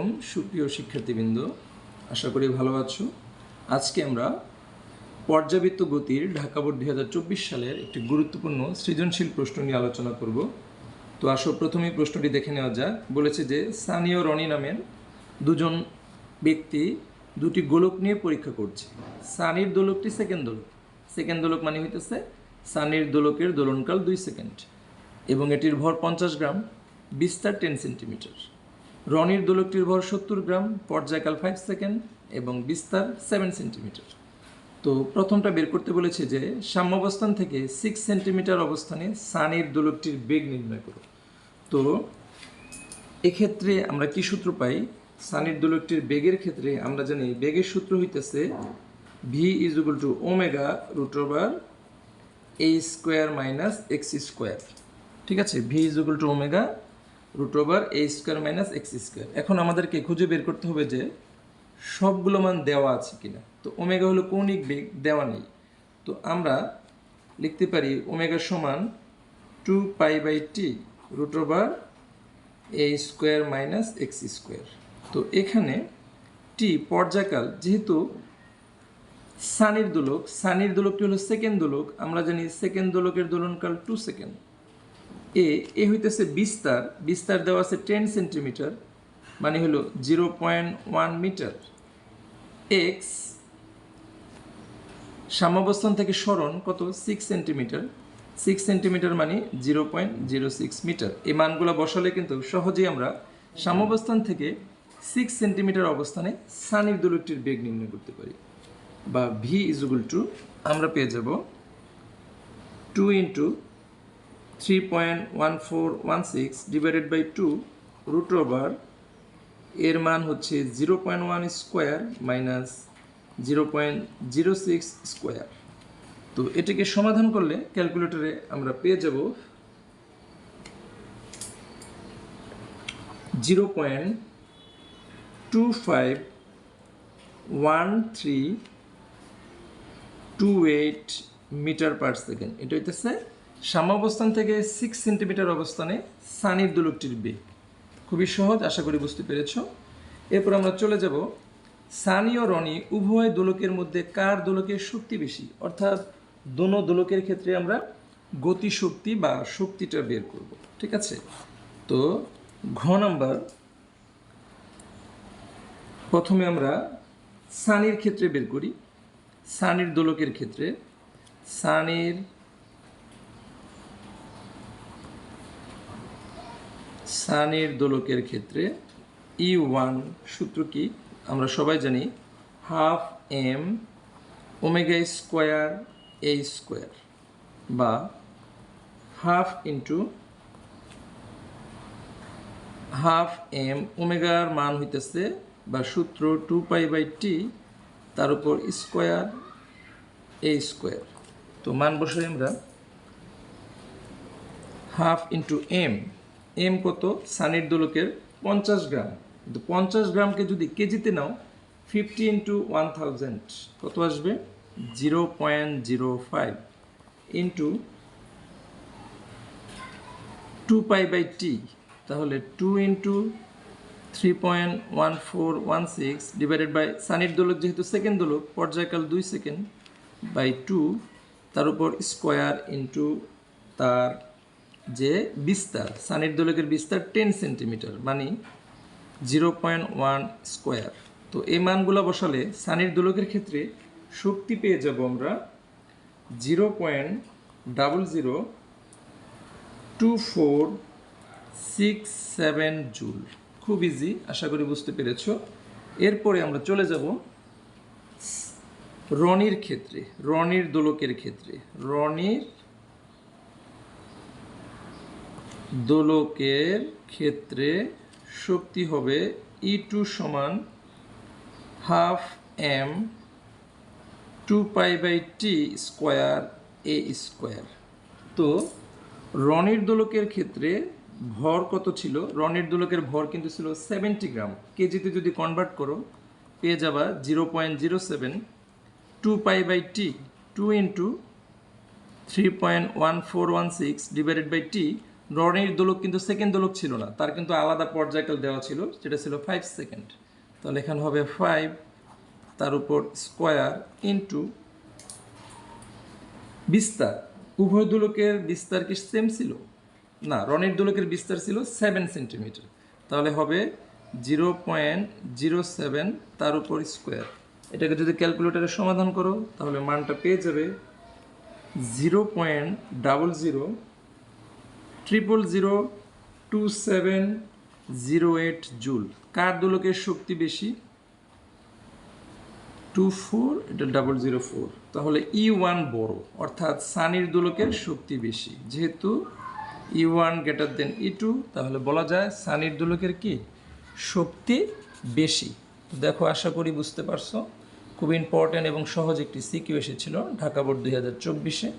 আলাইকুম সুপ্রিয় শিক্ষার্থীবৃন্দ, আশা করি ভালো আছো। আজকে আমরা পর্যাবৃত্ত গতির ঢাকা বোর্ড 2024 সালের একটি গুরুত্বপূর্ণ সৃজনশীল প্রশ্ন নিয়ে আলোচনা করব। তো আসো প্রথমেই প্রশ্নটি দেখে নেওয়া যাক। বলেছে যে সানি ও রনি নামের দুজন ব্যক্তি দুটি গোলক নিয়ে পরীক্ষা করছে। সানির দোলকটি সেকেন্ড দোলক মানে হইতেছে সানির দোলকের দোলনকাল 2 সেকেন্ড এবং এটির ভর 50 গ্রাম, বিস্তার 10 সেন্টিমিটার। রনির দোলকটির ভর 70 গ্রাম, পর্যায়কাল 5 সেকেন্ড এবং বিস্তার 7 সেন্টিমিটার। তো প্রথমটা বের করতে বলেছে যে সাম্যাবস্থান থেকে 6 সেন্টিমিটার অবস্থানে সানির দোলকটির বেগ নির্ণয় করো। তো এক্ষেত্রে আমরা কি সূত্র পাই? সানির দোলকটির বেগের ক্ষেত্রে আমরা জানি বেগের সূত্র হইতেছে v = ω √a square minus x square. ঠিক আছে, v = ω √a square minus x square. এখন আমাদেরকে খুঁজে বের করতে হবে যে সবগুলো মান দেওয়া আছে কিনা। তো ওমেগা হলো কৌণিক বেগ, দেওয়া নেই। তো আমরা লিখতে পারি ওমেগা সমান 2π/t √a square minus x square. তো এখানে টি পর্যায়কাল, যেহেতু সানির দোলকটি হলো সেকেন্ড দোলক, আমরা জানি সেকেন্ড দোলকের দোলনকাল 2 সেকেন্ড। এ হইতেছে বিস্তার দেওয়া আছে 10 সেন্টিমিটার, মানে হলো 0.1 মিটার। এক্স সাম্যাবস্থান থেকে সরণ কত? 6 সেন্টিমিটার মানে 0.06 মিটার। এই মানগুলো বসালে কিন্তু সহজেই আমরা সাম্যাবস্থান থেকে 6 সেন্টিমিটার অবস্থানে সানির দোলকটির বেগ নির্ণয় করতে পারি। বা v = আমরা পেয়ে যাব 2 × 3.1416 ডিভাইডেড বাই 2 √ এর মান হচ্ছে 0.1 স্কোয়ার মাইনাস 0.06 স্কোয়ার। তো এটাকে সমাধান করলে ক্যালকুলেটরে আমরা পেয়ে যাব 0.251328 মিটার পার সেকেন্ড। এটা হইতেছে সাম্যাবস্থান থেকে 6 সেন্টিমিটার অবস্থানে সানির দোলকটির বেগ। খুবই সহজ, আশা করি বুঝতে পেরেছ। এরপর আমরা চলে যাব সানি ও রনি উভয় দোলকের মধ্যে কার দোলকের শক্তি বেশি, অর্থাৎ দোনো দোলকের ক্ষেত্রে আমরা গতি শক্তি বা শক্তিটা বের করব। ঠিক আছে, তো ঘ নাম্বার, প্রথমে আমরা সানির ক্ষেত্রে বের করি। সানির দোলকের ক্ষেত্রে সানির দোলকের ক্ষেত্রে E1 সূত্র কি? আমরা সবাই জানি 12m omega square a square বা 12m ওমেগার মান হইতেছে বা সূত্র 2π/t তার উপর স্কোয়ার a স্কোয়ার। তো মান বসাই আমরা 12 × m কত? সানির দোলকের 50 গ্রাম। কিন্তু 50 গ্রামকে যদি কেজিতে নাও 50 × 1000 কত আসবে? 0.05 ইন্টু 2π/t, তাহলে 2 × 3.1416 ডিভাইডেড বাই সানির দোলক যেহেতু সেকেন্ড দোলক, পর্যায়কাল 2 সেকেন্ড বাই 2 তার উপর স্কোয়ার ইন্টু তার যে বিস্তার, সানির দোলকের বিস্তার 10 সেন্টিমিটার মানে 0.1 স্কোয়ার। তো এই মানগুলো বসালে সানির দোলকের ক্ষেত্রে শক্তি পেয়ে যাব আমরা 0.002467 জুল। খুব ইজি, আশা করি বুঝতে পেরেছ। এরপরে আমরা চলে যাব রনির ক্ষেত্রে, রনির দোলকের ক্ষেত্রে। রনির দোলকের ক্ষেত্রে শক্তি হবে E2 সমান 12m 2π/t square a square. তো রনির দোলকের ক্ষেত্রে ভর কত ছিল? রনির দোলকের ভর কিন্তু ছিল 70 গ্রাম। কেজিতে যদি কনভার্ট করো পেয়ে যাবা 0.07। 2π/t 2 × 3.1416 ডিভাইডেড বাই t রনির দোলক কিন্তু সেকেন্ড দোলক ছিল না, তার কিন্তু আলাদা পর্যায়কাল দেওয়া ছিল, যেটা ছিল 5 সেকেন্ড। তাহলে এখানে হবে 5 তার উপর স্কোয়ার ইন্টু বিস্তার। উভয় দোলকের বিস্তার কি সেম ছিল? না, রনির দোলকের বিস্তার ছিল 7 সেন্টিমিটার। তাহলে হবে 0.07 তার উপর স্কোয়ার। এটাকে যদি ক্যালকুলেটরে সমাধান করো তাহলে মানটা পেয়ে যাবে 0.00002708 জুল। কার দোলকের শক্তি বেশি? 24, এটা 004। তাহলে E1 বড়, অর্থাৎ সানির দোলকের শক্তি বেশি। যেহেতু E1 গ্রেটার দেন E2, তাহলে বলা যায় সানির দোলকের কি শক্তি বেশি। তো দেখো, আশা করি বুঝতে পারছো। খুব ইম্পর্ট্যান্ট এবং সহজ একটি সিকিউ এসেছিল ঢাকা বোর্ড 2024-এ।